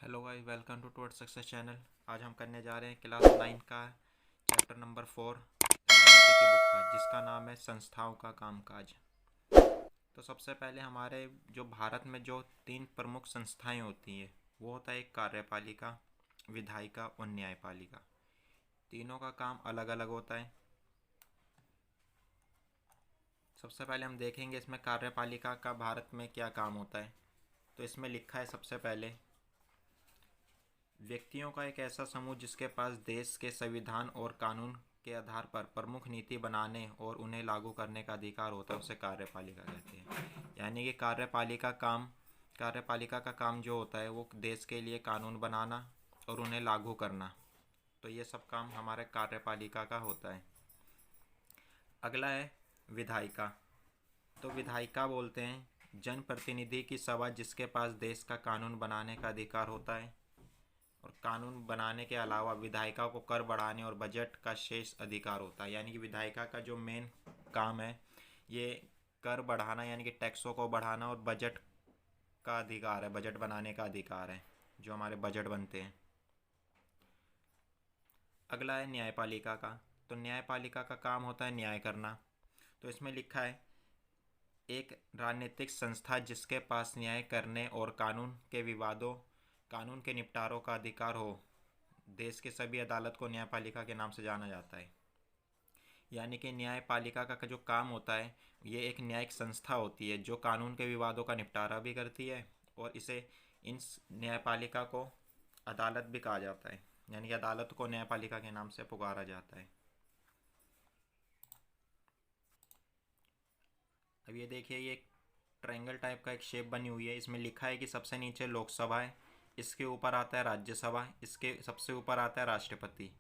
Hello guys, welcome to towards success channel. आज हम करने जा रहे हैं क्लास 9 का चैप्टर नंबर 4 राजनीति की बुक का, जिसका नाम है संस्थाओं का कामकाज। तो सबसे पहले हमारे जो भारत में जो तीन प्रमुख संस्थाएं होती हैं वो होता है एक कार्यपालिका, विधायिका और न्यायपालिका। तीनों का काम अलग अलग होता है। सबसे पहले हम देखेंगे इसमें कार्यपालिका का भारत में क्या काम होता है। तो इसमें लिखा है सबसे पहले, व्यक्तियों का एक ऐसा समूह जिसके पास देश के संविधान और कानून के आधार पर प्रमुख नीति बनाने और उन्हें लागू करने का अधिकार होता है, उसे कार्यपालिका कहते हैं। यानी कि कार्यपालिका का काम जो होता है वो देश के लिए कानून बनाना और उन्हें लागू करना। तो ये सब काम हमारे कार्यपालिका का होता है। अगला है विधायिका। तो विधायिका बोलते हैं जनप्रतिनिधि की सभा जिसके पास देश का कानून बनाने का अधिकार होता है, और कानून बनाने के अलावा विधायिका को कर बढ़ाने और बजट का शेष अधिकार होता है। यानी कि विधायिका का जो मेन काम है ये कर बढ़ाना, यानी कि टैक्सों को बढ़ाना, और बजट का अधिकार है, बजट बनाने का अधिकार है, जो हमारे बजट बनते हैं। अगला है न्यायपालिका का। तो न्यायपालिका का काम होता है न्याय करना। तो इसमें लिखा है एक राजनीतिक संस्था जिसके पास न्याय करने और कानून के निपटारों का अधिकार हो। देश की सभी अदालत को न्यायपालिका के नाम से जाना जाता है। यानी कि न्यायपालिका का जो काम होता है ये एक न्यायिक संस्था होती है जो कानून के विवादों का निपटारा भी करती है, और इसे इन न्यायपालिका को अदालत भी कहा जाता है। यानी कि अदालत को न्यायपालिका के नाम से पुकारा जाता है। अब ये देखिए, ये एक ट्रायंगल टाइप का एक शेप बनी हुई है। इसमें लिखा है कि सबसे नीचे लोकसभा है, इसके ऊपर आता है राज्यसभा, इसके सबसे ऊपर आता है राष्ट्रपति।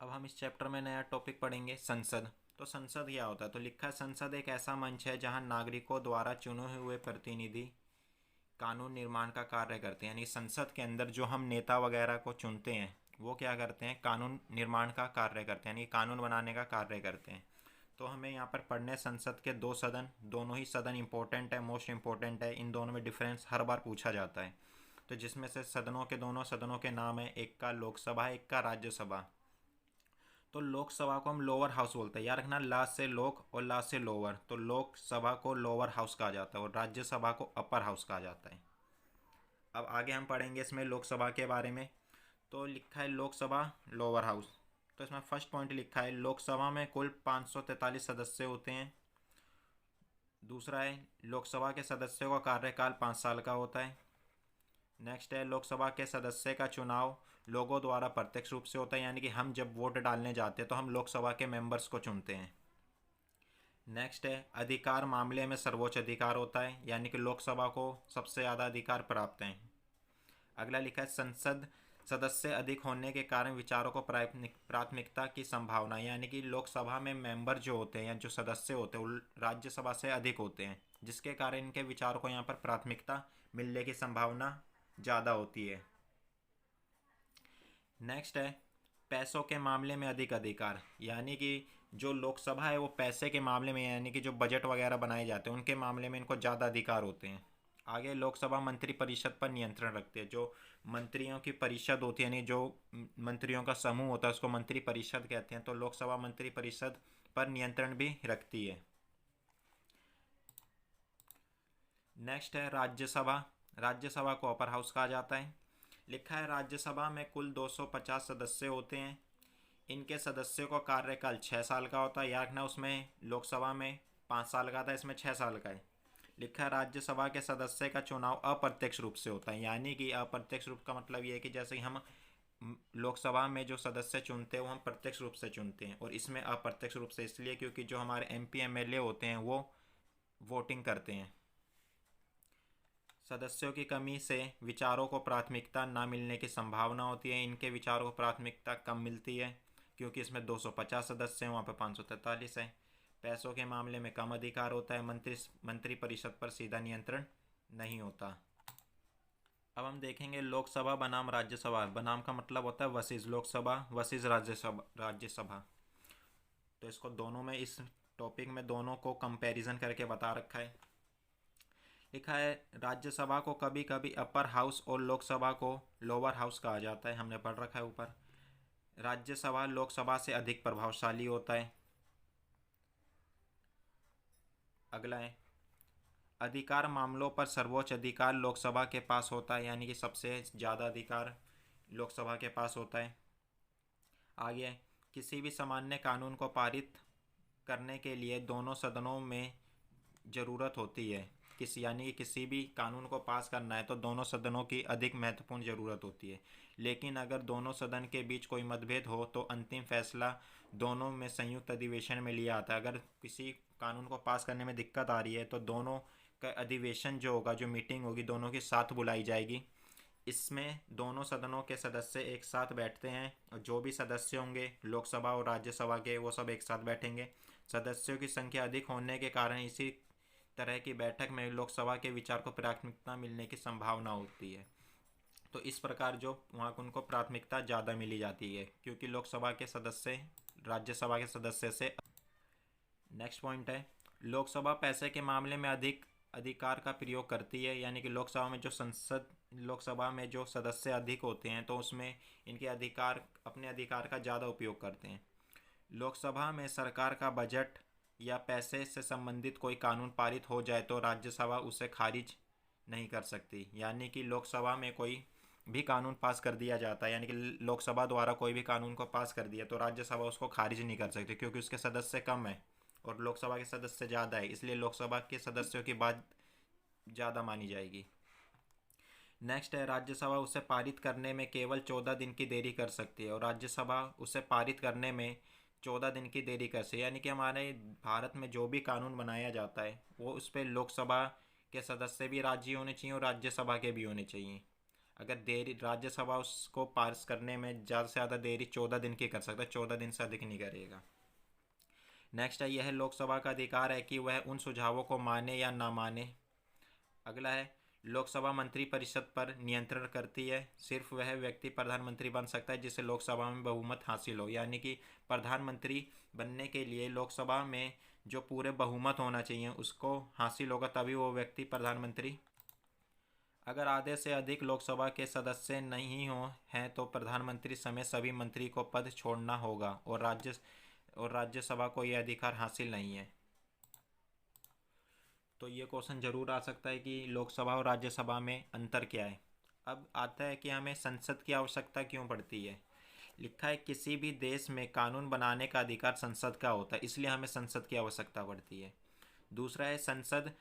अब हम इस चैप्टर में नया टॉपिक पढ़ेंगे, संसद। तो संसद क्या होता है? तो लिखा है संसद एक ऐसा मंच है जहां नागरिकों द्वारा चुने हुए प्रतिनिधि कानून निर्माण का कार्य करते हैं। यानी संसद के अंदर जो हम नेता वगैरह को चुनते हैं वो क्या करते हैं? कानून निर्माण का कार्य करते हैं, यानी कानून बनाने का कार्य करते हैं। तो हमें यहाँ पर पढ़ने संसद के दो सदन, दोनों ही सदन इंपॉर्टेंट है, मोस्ट इंपॉर्टेंट है। इन दोनों में डिफरेंस हर बार पूछा जाता है। तो जिसमें से दोनों सदनों के नाम है, एक का लोकसभा है, एक का राज्यसभा। तो लोकसभा को हम लोअर हाउस बोलते हैं, याद रखना, ला से लोक और ला से लोअर। तो लोकसभा को लोअर हाउस कहा जाता है और राज्यसभा को अपर हाउस कहा जाता है। अब आगे हम पढ़ेंगे इसमें लोकसभा के बारे में। तो लिखा है लोकसभा लोअर हाउस। तो इसमें फर्स्ट पॉइंट लिखा है लोकसभा में कुल 543 सदस्य होते हैं। दूसरा है लोकसभा के सदस्यों का कार्यकाल 5 साल का होता है। नेक्स्ट है लोकसभा के सदस्य का चुनाव लोगों द्वारा प्रत्यक्ष रूप से होता है, यानी कि हम जब वोट डालने जाते हैं तो हम लोकसभा के मेंबर्स को चुनते हैं। नेक्स्ट है अधिकार मामले में सर्वोच्च अधिकार होता है, यानी कि लोकसभा को सबसे ज़्यादा अधिकार प्राप्त हैं। अगला लिखा है संसद सदस्य अधिक होने के कारण विचारों को प्राथमिकता की संभावना, यानी कि लोकसभा में मेंबर जो होते हैं या जो सदस्य होते हैं वो राज्यसभा से अधिक होते हैं, जिसके कारण इनके विचारों को यहाँ पर प्राथमिकता मिलने की संभावना ज़्यादा होती है। नेक्स्ट है पैसों के मामले में अधिक अधिकार, यानी कि जो लोकसभा है वो पैसे के मामले में, यानी कि जो बजट वगैरह बनाए जाते हैं उनके मामले में इनको ज़्यादा अधिकार होते हैं। आगे लोकसभा मंत्री परिषद पर नियंत्रण रखती है। जो मंत्रियों की परिषद होती है, यानी जो मंत्रियों का समूह होता है उसको मंत्री परिषद कहते हैं। तो लोकसभा मंत्री परिषद पर नियंत्रण भी रखती है। नेक्स्ट है राज्यसभा। राज्यसभा को अपर हाउस कहा जाता है। लिखा है राज्यसभा में कुल 250 सदस्य होते हैं। इनके सदस्यों का कार्यकाल 6 साल का होता है। याद रखना, उसमें लोकसभा में 5 साल का था, इसमें 6 साल का है। लिखा है राज्यसभा के सदस्य का चुनाव अप्रत्यक्ष रूप से होता है। यानी कि अप्रत्यक्ष रूप का मतलब ये है कि जैसे हम लोकसभा में जो सदस्य चुनते हैं वो हम प्रत्यक्ष रूप से चुनते हैं, और इसमें अप्रत्यक्ष रूप से इसलिए क्योंकि जो हमारे एमपी एमएलए होते हैं वो वोटिंग करते हैं। सदस्यों की कमी से विचारों को प्राथमिकता न मिलने की संभावना होती है। इनके विचारों को प्राथमिकता कम मिलती है क्योंकि इसमें 250 सदस्य हैं, वहाँ पर 543 है। पैसों के मामले में कम अधिकार होता है। मंत्री परिषद पर सीधा नियंत्रण नहीं होता। अब हम देखेंगे लोकसभा बनाम राज्यसभा। बनाम का मतलब होता है वर्सेस लोकसभा वर्सेस राज्यसभा। तो इसको दोनों में, इस टॉपिक में दोनों को कंपैरिजन करके बता रखा है। लिखा है राज्यसभा को कभी कभी अपर हाउस और लोकसभा को लोअर हाउस कहा जाता है, हमने पढ़ रखा है ऊपर। राज्यसभा लोकसभा से अधिक प्रभावशाली होता है। अगला है अधिकार मामलों पर सर्वोच्च अधिकार लोकसभा के पास होता है, यानी कि सबसे ज़्यादा अधिकार लोकसभा के पास होता है। आगे किसी भी सामान्य कानून को पारित करने के लिए दोनों सदनों में ज़रूरत होती है। यानी कि किसी भी कानून को पास करना है तो दोनों सदनों की अधिक महत्वपूर्ण ज़रूरत होती है। लेकिन अगर दोनों सदन के बीच कोई मतभेद हो तो अंतिम फैसला दोनों में संयुक्त अधिवेशन में लिया आता है। अगर किसी कानून को पास करने में दिक्कत आ रही है तो दोनों का अधिवेशन जो होगा, जो मीटिंग होगी, दोनों की साथ बुलाई जाएगी। इसमें दोनों सदनों के सदस्य एक साथ बैठते हैं और जो भी सदस्य होंगे लोकसभा और राज्यसभा के, वो सब एक साथ बैठेंगे। सदस्यों की संख्या अधिक होने के कारण इसी तरह की बैठक में लोकसभा के विचार को प्राथमिकता मिलने की संभावना होती है। तो इस प्रकार जो वहाँ उनको प्राथमिकता ज़्यादा मिली जाती है क्योंकि लोकसभा के सदस्य राज्यसभा के सदस्य से। नेक्स्ट पॉइंट है लोकसभा पैसे के मामले में अधिक अधिकार का प्रयोग करती है, यानी कि लोकसभा में जो सदस्य अधिक होते हैं तो उसमें इनके अपने अधिकार का ज़्यादा उपयोग करते हैं। लोकसभा में सरकार का बजट या पैसे से संबंधित कोई कानून पारित हो जाए तो राज्यसभा उसे खारिज नहीं कर सकती, यानी कि लोकसभा में कोई भी कानून पास कर दिया जाता है, यानी कि लोकसभा द्वारा कोई भी कानून को पास कर दिया तो राज्यसभा उसको खारिज नहीं कर सकती क्योंकि उसके सदस्य कम है और लोकसभा के सदस्य ज़्यादा है, इसलिए लोकसभा के सदस्यों की बात ज़्यादा मानी जाएगी। नेक्स्ट है राज्यसभा उसे पारित करने में केवल 14 दिन की देरी कर सकती है और राज्यसभा उसे पारित करने में 14 दिन की देरी कर सकती है, यानी कि हमारे भारत में जो भी कानून बनाया जाता है वो उस पर लोकसभा के सदस्य भी राजी होने चाहिए और राज्यसभा के भी होने चाहिए। अगर देरी राज्यसभा उसको पास करने में ज़्यादा से ज़्यादा देरी 14 दिन की कर सकता है, 14 दिन से अधिक नहीं करेगा। नेक्स्ट है यह लोकसभा का अधिकार है कि वह उन सुझावों को माने या ना माने। अगला है लोकसभा मंत्रिपरिषद पर नियंत्रण करती है। सिर्फ वह व्यक्ति प्रधानमंत्री बन सकता है जिसे लोकसभा में बहुमत हासिल हो, यानी कि प्रधानमंत्री बनने के लिए लोकसभा में जो पूरे बहुमत होना चाहिए उसको हासिल होगा तभी वो व्यक्ति प्रधानमंत्री। अगर आधे से अधिक लोकसभा के सदस्य नहीं हो हैं तो प्रधानमंत्री समेत सभी मंत्री को पद छोड़ना होगा और राज्यसभा को यह अधिकार हासिल नहीं है। तो ये क्वेश्चन ज़रूर आ सकता है कि लोकसभा और राज्यसभा में अंतर क्या है। अब आता है कि हमें संसद की आवश्यकता क्यों पड़ती है। लिखा है किसी भी देश में कानून बनाने का अधिकार संसद का होता है, इसलिए हमें संसद की आवश्यकता पड़ती है। दूसरा है संसद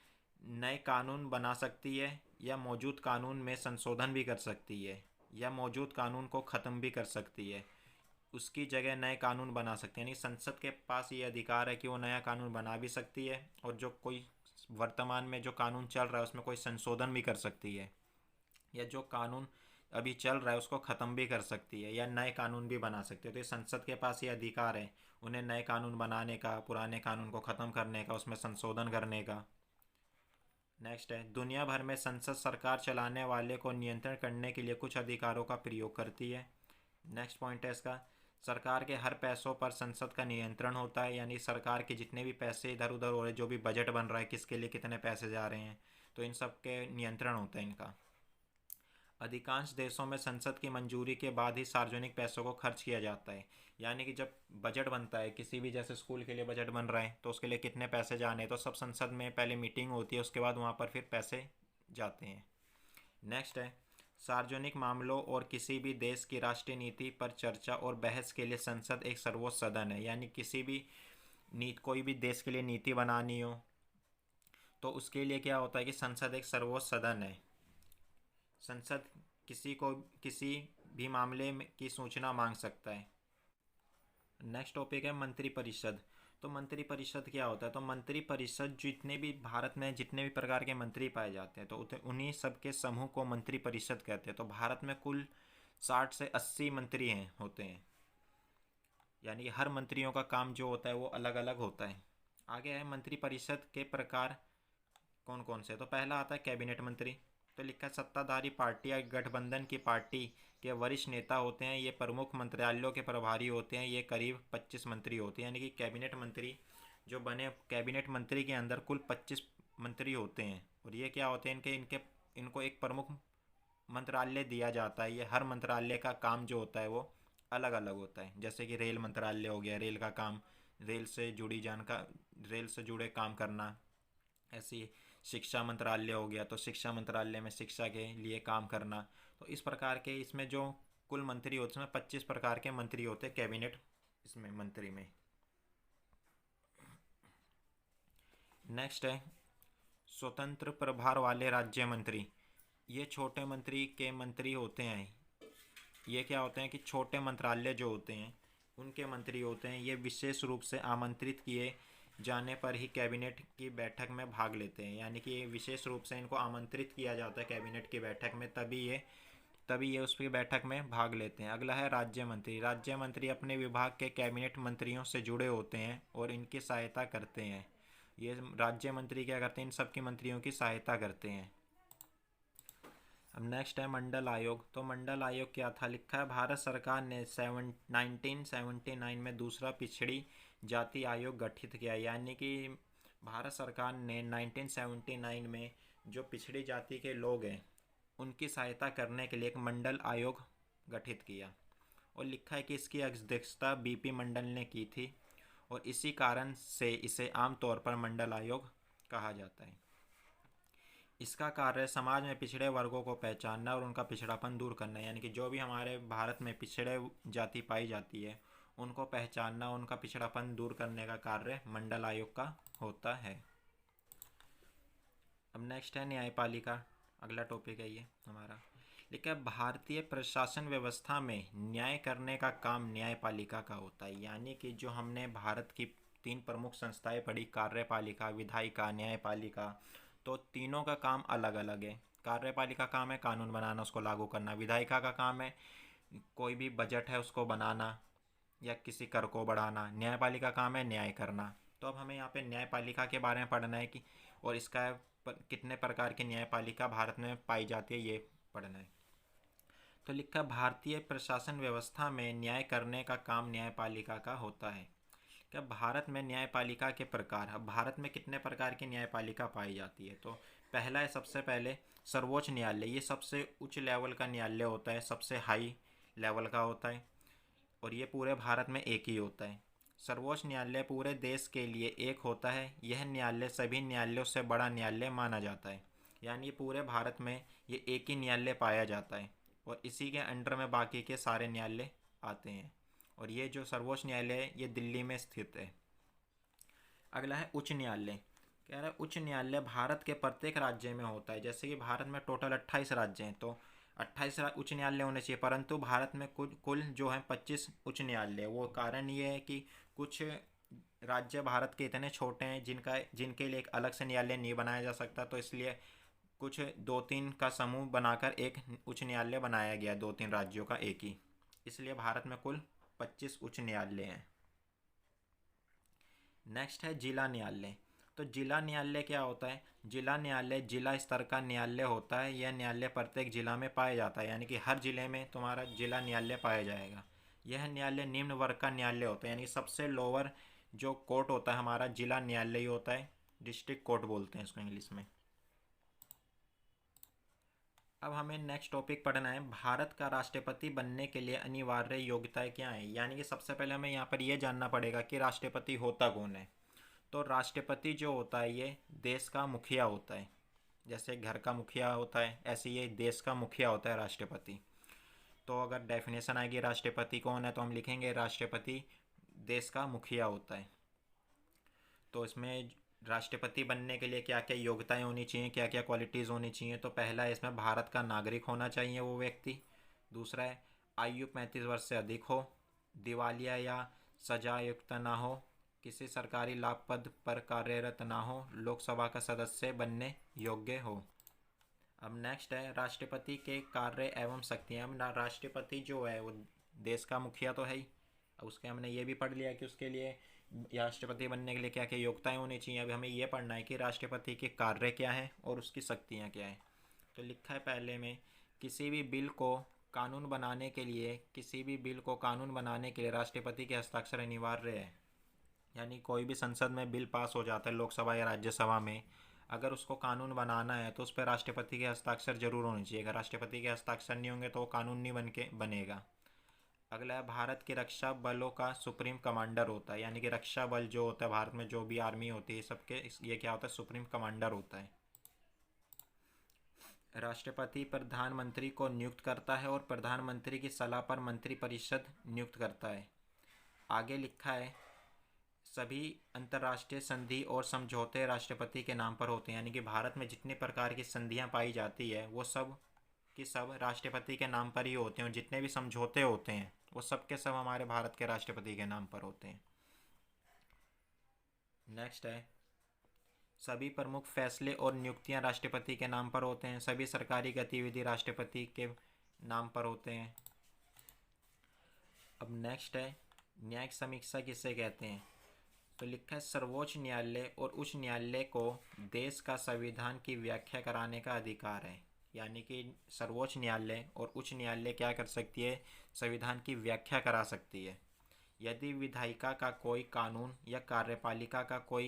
नए कानून बना सकती है या मौजूद कानून में संशोधन भी कर सकती है या मौजूद कानून को ख़त्म भी कर सकती है, उसकी जगह नए कानून बना सकती है। यानी संसद के पास ये अधिकार है कि वो नया कानून बना भी सकती है और जो कोई वर्तमान में जो कानून चल रहा है उसमें कोई संशोधन भी कर सकती है या जो कानून अभी चल रहा है उसको ख़त्म भी कर सकती है या नए कानून भी बना सकती है। तो ये संसद के पास ये अधिकार है उन्हें नए कानून बनाने का, पुराने कानून को ख़त्म करने का, उसमें संशोधन करने का। नेक्स्ट है दुनिया भर में संसद सरकार चलाने वाले को नियंत्रण करने के लिए कुछ अधिकारों का प्रयोग करती है। नेक्स्ट पॉइंट है इसका सरकार के हर पैसों पर संसद का नियंत्रण होता है, यानी सरकार के जितने भी पैसे इधर उधर हो रहे हैं, जो भी बजट बन रहा है, किसके लिए कितने पैसे जा रहे हैं, तो इन सब के नियंत्रण होता है इनका। अधिकांश देशों में संसद की मंजूरी के बाद ही सार्वजनिक पैसों को खर्च किया जाता है, यानी कि जब बजट बनता है किसी भी, जैसे स्कूल के लिए बजट बन रहा है तो उसके लिए कितने पैसे जाने हैं तो सब संसद में पहले मीटिंग होती है, उसके बाद वहाँ पर फिर पैसे जाते हैं। नेक्स्ट है सार्वजनिक मामलों और किसी भी देश की राष्ट्रीय नीति पर चर्चा और बहस के लिए संसद एक सर्वोच्च सदन है, यानी किसी भी कोई भी देश के लिए नीति बनानी हो तो उसके लिए क्या होता है कि संसद एक सर्वोच्च सदन है। संसद किसी भी मामले में की सूचना मांग सकता है। नेक्स्ट टॉपिक है मंत्रिपरिषद। तो मंत्रिपरिषद क्या होता है, तो मंत्रिपरिषद जितने भी भारत में जितने भी प्रकार के मंत्री पाए जाते हैं तो उन्हीं सब के समूह को मंत्रिपरिषद कहते हैं। तो भारत में कुल 60 से 80 मंत्री होते हैं, यानी हर मंत्रियों का काम जो होता है वो अलग अलग होता है। आगे है मंत्रिपरिषद के प्रकार कौन कौन से। तो पहला आता है कैबिनेट मंत्री। तो लिखा है सत्ताधारी पार्टी या गठबंधन की पार्टी के वरिष्ठ नेता होते हैं, ये प्रमुख मंत्रालयों के प्रभारी होते हैं, ये करीब 25 मंत्री होते हैं, यानी कि कैबिनेट मंत्री जो बने, कैबिनेट मंत्री के अंदर कुल 25 मंत्री होते हैं और ये क्या होते हैं, इनके इनके इनको एक प्रमुख मंत्रालय दिया जाता है। ये हर मंत्रालय का काम जो होता है वो अलग अलग होता है। जैसे कि रेल मंत्रालय हो गया, रेल का काम, रेल से जुड़ी रेल से जुड़े काम करना। ऐसी शिक्षा मंत्रालय हो गया तो शिक्षा मंत्रालय में शिक्षा के लिए काम करना। तो इस प्रकार के इसमें जो कुल मंत्री होते हैं, इसमें 25 प्रकार के मंत्री होते हैं कैबिनेट इसमें मंत्री में। नेक्स्ट है स्वतंत्र प्रभार वाले राज्य मंत्री। ये छोटे मंत्री के मंत्री होते हैं। ये क्या होते हैं कि छोटे मंत्रालय जो होते हैं उनके मंत्री होते हैं। ये विशेष रूप से आमंत्रित किए जाने पर ही कैबिनेट की बैठक में भाग लेते हैं। यानी कि ये विशेष रूप से इनको आमंत्रित किया जाता है कैबिनेट की बैठक में, तभी ये उसकी बैठक में भाग लेते हैं। अगला है राज्य मंत्री। राज्य मंत्री अपने विभाग के कैबिनेट मंत्रियों से जुड़े होते हैं और इनकी सहायता करते हैं। ये राज्य मंत्री क्या करते हैं, इन सबकी मंत्रियों की सहायता करते हैं। अब नेक्स्ट है मंडल आयोग। तो मंडल आयोग क्या था, लिखा है भारत सरकार ने 1979 में दूसरा पिछड़ी जाति आयोग गठित किया। यानी कि भारत सरकार ने 1979 में जो पिछड़ी जाति के लोग हैं उनकी सहायता करने के लिए एक मंडल आयोग गठित किया। और लिखा है कि इसकी अध्यक्षता बीपी मंडल ने की थी और इसी कारण से इसे आमतौर पर मंडल आयोग कहा जाता है। इसका कार्य समाज में पिछड़े वर्गों को पहचानना और उनका पिछड़ापन दूर करना। यानी कि जो भी हमारे भारत में पिछड़े जाति पाई जाती है उनको पहचानना, उनका पिछड़ापन दूर करने का कार्य मंडल आयोग का होता है। अब नेक्स्ट है न्यायपालिका। अगला टॉपिक है ये हमारा। लिखा है भारतीय प्रशासन व्यवस्था में न्याय करने का काम न्यायपालिका का होता है। यानी कि जो हमने भारत की 3 प्रमुख संस्थाएं पढ़ी, कार्यपालिका, विधायिका, न्यायपालिका, तो तीनों का काम अलग अलग है। कार्यपालिका काम है कानून बनाना, उसको लागू करना। विधायिका का काम है कोई भी बजट है उसको बनाना या किसी कर को बढ़ाना। न्यायपालिका काम है न्याय करना। तो अब हमें यहाँ पे न्यायपालिका के बारे में पढ़ना है कि और इसका कितने प्रकार की न्यायपालिका भारत में पाई जाती है ये पढ़ना है। तो लिखा भारतीय प्रशासन व्यवस्था में न्याय करने का काम न्यायपालिका का होता है। क्या भारत में न्यायपालिका के प्रकार, अब भारत में कितने प्रकार की न्यायपालिका पाई जाती है। तो पहला है सबसे पहले सर्वोच्च न्यायालय। ये सबसे उच्च लेवल का न्यायालय होता है, सबसे हाई लेवल का होता है और ये पूरे भारत में एक ही होता है। सर्वोच्च न्यायालय पूरे देश के लिए एक होता है। यह न्यायालय सभी न्यायालयों से बड़ा न्यायालय माना जाता है। यानी पूरे भारत में ये एक ही न्यायालय पाया जाता है और इसी के अंडर में बाकी के सारे न्यायालय आते हैं। और ये जो सर्वोच्च न्यायालय है ये दिल्ली में स्थित है। अगला है उच्च न्यायालय। कह रहा है उच्च न्यायालय भारत के प्रत्येक राज्य में होता है। जैसे कि भारत में टोटल 28 राज्य हैं तो 28 उच्च न्यायालय होने चाहिए, परंतु भारत में कुल जो है 25 उच्च न्यायालय। वो कारण ये है कि कुछ राज्य भारत के इतने छोटे हैं जिनके लिए एक अलग से न्यायालय नहीं बनाया जा सकता, तो इसलिए कुछ 2-3 का समूह बनाकर एक उच्च न्यायालय बनाया गया, 2-3 राज्यों का एक ही। इसलिए भारत में कुल 25 उच्च न्यायालय हैं। नेक्स्ट है जिला न्यायालय। तो जिला न्यायालय क्या होता है, जिला न्यायालय जिला स्तर का न्यायालय होता है। यह न्यायालय प्रत्येक जिला में पाया जाता है। यानी कि हर जिले में तुम्हारा जिला न्यायालय पाया जाएगा। यह न्यायालय निम्न वर्ग का न्यायालय होता है। यानी सबसे लोअर जो कोर्ट होता है हमारा जिला न्यायालय ही होता है। डिस्ट्रिक्ट कोर्ट बोलते हैं इसको इंग्लिश में। अब हमें नेक्स्ट टॉपिक पढ़ना है भारत का राष्ट्रपति बनने के लिए अनिवार्य योग्यताएं क्या हैं। यानी कि सबसे पहले हमें यहाँ पर यह जानना पड़ेगा कि राष्ट्रपति होता कौन है। तो राष्ट्रपति जो होता है ये देश का मुखिया होता है। जैसे घर का मुखिया होता है ऐसे ये देश का मुखिया होता है राष्ट्रपति। तो अगर डेफिनेशन आएगी राष्ट्रपति कौन है तो हम लिखेंगे राष्ट्रपति देश का मुखिया होता है। तो इसमें राष्ट्रपति बनने के लिए क्या क्या योग्यताएं होनी चाहिए, क्या क्या क्वालिटीज़ होनी चाहिए। तो पहला है इसमें भारत का नागरिक होना चाहिए वो व्यक्ति। दूसरा है आयु 35 वर्ष से अधिक हो, दिवालिया या सजायुक्त ना हो, किसी सरकारी लाभ पद पर कार्यरत ना हो, लोकसभा का सदस्य बनने योग्य हो। अब नेक्स्ट है राष्ट्रपति के कार्य एवं शक्तियाँ। अब राष्ट्रपति जो है वो देश का मुखिया तो है ही, उसके हमने ये भी पढ़ लिया कि उसके लिए राष्ट्रपति बनने के लिए क्या क्या योग्यताएं होनी चाहिए। अभी हमें ये पढ़ना है कि राष्ट्रपति के कार्य क्या हैं और उसकी शक्तियाँ क्या हैं। तो लिखा है पहले में किसी भी बिल को कानून बनाने के लिए राष्ट्रपति के हस्ताक्षर अनिवार्य है। यानी कोई भी संसद में बिल पास हो जाता है लोकसभा या राज्यसभा में, अगर उसको कानून बनाना है तो उस पर राष्ट्रपति के हस्ताक्षर जरूर होने चाहिए। अगर राष्ट्रपति के हस्ताक्षर नहीं होंगे तो वो कानून नहीं बनेगा। अगला है, भारत के रक्षा बलों का सुप्रीम कमांडर होता है, यानी कि रक्षा बल जो होता है भारत में, जो भी आर्मी होती है सबके, ये क्या होता है, सुप्रीम कमांडर होता है। राष्ट्रपति प्रधानमंत्री को नियुक्त करता है और प्रधानमंत्री की सलाह पर मंत्रिपरिषद नियुक्त करता है। आगे लिखा है, सभी अंतर्राष्ट्रीय संधि और समझौते राष्ट्रपति के नाम पर होते हैं, यानी कि भारत में जितने प्रकार की संधियां पाई जाती है वो सब कि सब राष्ट्रपति के नाम पर ही होते हैं, और जितने भी समझौते होते हैं वो सब के सब हमारे भारत के राष्ट्रपति के नाम पर होते हैं। नेक्स्ट है, सभी प्रमुख फैसले और नियुक्तियां राष्ट्रपति के नाम पर होते हैं। सभी सरकारी गतिविधि राष्ट्रपति के नाम पर होते हैं। अब नेक्स्ट है, न्यायिक समीक्षा किसे कहते हैं? तो लिखा है, सर्वोच्च न्यायालय और उच्च न्यायालय को देश का संविधान की व्याख्या कराने का अधिकार है। यानी कि सर्वोच्च न्यायालय और उच्च न्यायालय क्या कर सकती है? संविधान की व्याख्या करा सकती है। यदि विधायिका का कोई कानून या कार्यपालिका का कोई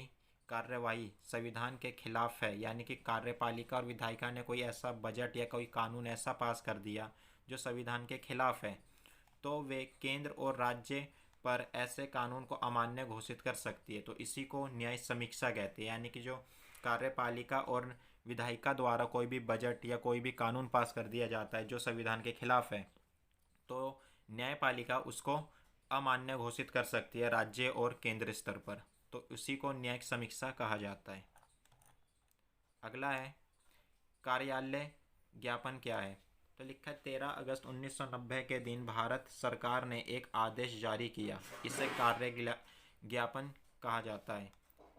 कार्यवाही संविधान के खिलाफ है, यानी कि कार्यपालिका और विधायिका ने कोई ऐसा बजट या कोई कानून ऐसा पास कर दिया जो संविधान के खिलाफ है, तो वे केंद्र और राज्य पर ऐसे कानून को अमान्य घोषित कर सकती है। तो इसी को न्यायिक समीक्षा कहते हैं। यानी कि जो कार्यपालिका और विधायिका द्वारा कोई भी बजट या कोई भी कानून पास कर दिया जाता है जो संविधान के खिलाफ है, तो न्यायपालिका उसको अमान्य घोषित कर सकती है राज्य और केंद्र स्तर पर। तो उसी को न्यायिक समीक्षा कहा जाता है। अगला है, कार्यालय ज्ञापन क्या है? तो लिखा है, 13 अगस्त 1990 के दिन भारत सरकार ने एक आदेश जारी किया। इसे कार्य ज्ञापन कहा जाता है।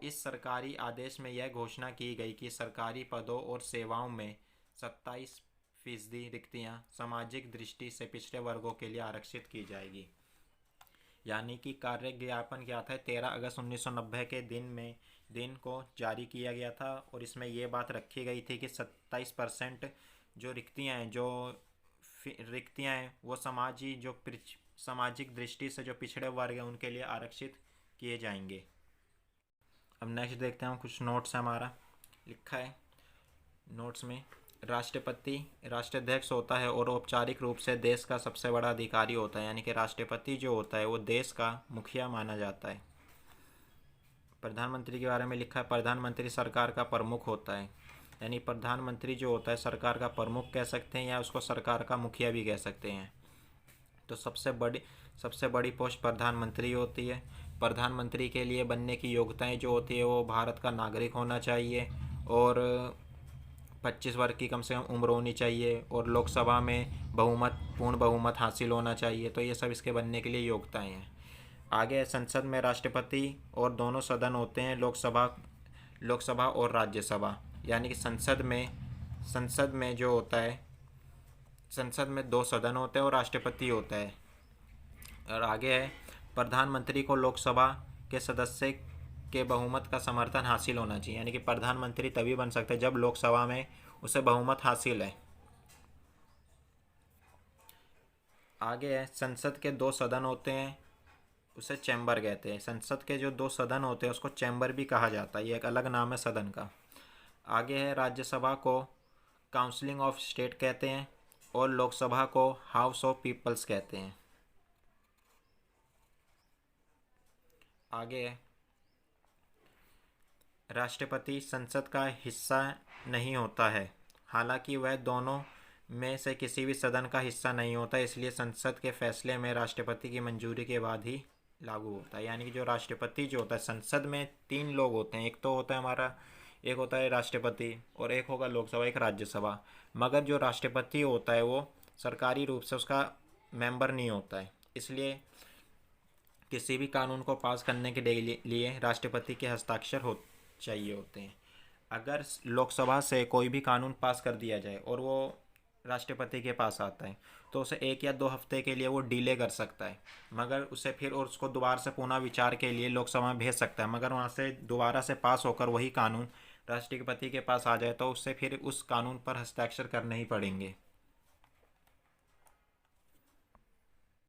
इस सरकारी आदेश में यह घोषणा की गई कि सरकारी पदों और सेवाओं में 27% रिक्तियां सामाजिक दृष्टि से पिछड़े वर्गों के लिए आरक्षित की जाएगी। यानी कि कार्य ज्ञापन क्या था? 13 अगस्त 1990 के दिन को जारी किया गया था, और इसमें ये बात रखी गई थी कि 27% जो रिक्तियाँ हैं वो सामाजिक दृष्टि से जो पिछड़े वर्ग हैं उनके लिए आरक्षित किए जाएंगे। अब नेक्स्ट देखते हैं, कुछ नोट्स है हमारा। लिखा है नोट्स में, राष्ट्रपति राष्ट्राध्यक्ष होता है और औपचारिक रूप से देश का सबसे बड़ा अधिकारी होता है। यानी कि राष्ट्रपति जो होता है वो देश का मुखिया माना जाता है। प्रधानमंत्री के बारे में लिखा है, प्रधानमंत्री सरकार का प्रमुख होता है। यानी प्रधानमंत्री जो होता है सरकार का प्रमुख कह सकते हैं, या उसको सरकार का मुखिया भी कह सकते हैं। तो सबसे बड़ी पोस्ट प्रधानमंत्री होती है। प्रधानमंत्री के लिए बनने की योग्यताएं जो होती है वो भारत का नागरिक होना चाहिए, और 25 वर्ष की कम से कम उम्र होनी चाहिए, और लोकसभा में पूर्ण बहुमत हासिल होना चाहिए। तो ये सब इसके बनने के लिए योग्यताएं हैं। आगे संसद में राष्ट्रपति और दोनों सदन होते हैं, लोकसभा और राज्यसभा। यानी कि संसद में जो होता है, संसद में 2 सदन होते हैं और राष्ट्रपति होता है। और आगे है, प्रधानमंत्री को लोकसभा के सदस्य के बहुमत का समर्थन हासिल होना चाहिए। यानी कि प्रधानमंत्री तभी बन सकते हैं जब लोकसभा में उसे बहुमत हासिल है। आगे है, संसद के 2 सदन होते हैं, उसे चैम्बर कहते हैं। संसद के जो 2 सदन होते हैं उसको चैम्बर भी कहा जाता है, ये एक अलग नाम है सदन का। आगे है, राज्यसभा को काउंसिलिंग ऑफ स्टेट कहते हैं, और लोकसभा को हाउस ऑफ पीपल्स कहते हैं। आगे है, राष्ट्रपति संसद का हिस्सा नहीं होता है। हालांकि वह दोनों में से किसी भी सदन का हिस्सा नहीं होता, इसलिए संसद के फैसले में राष्ट्रपति की मंजूरी के बाद ही लागू होता है। यानी कि जो राष्ट्रपति जो होता है, संसद में 3 लोग होते हैं, एक होता है राष्ट्रपति, और एक होगा लोकसभा, एक राज्यसभा। मगर जो राष्ट्रपति होता है वो सरकारी रूप से उसका मेंबर नहीं होता है, इसलिए किसी भी कानून को पास करने के लिए राष्ट्रपति के हस्ताक्षर चाहिए होते हैं। अगर लोकसभा से कोई भी कानून पास कर दिया जाए और वो राष्ट्रपति के पास आता है, तो उसे 1 या 2 हफ्ते के लिए वो डिले कर सकता है, मगर उसे फिर और उसको दोबारा से पुनः विचार के लिए लोकसभा में भेज सकता है। मगर वहाँ से दोबारा से पास होकर वही कानून राष्ट्रपति के पास आ जाए तो उससे फिर उस कानून पर हस्ताक्षर करने ही पड़ेंगे।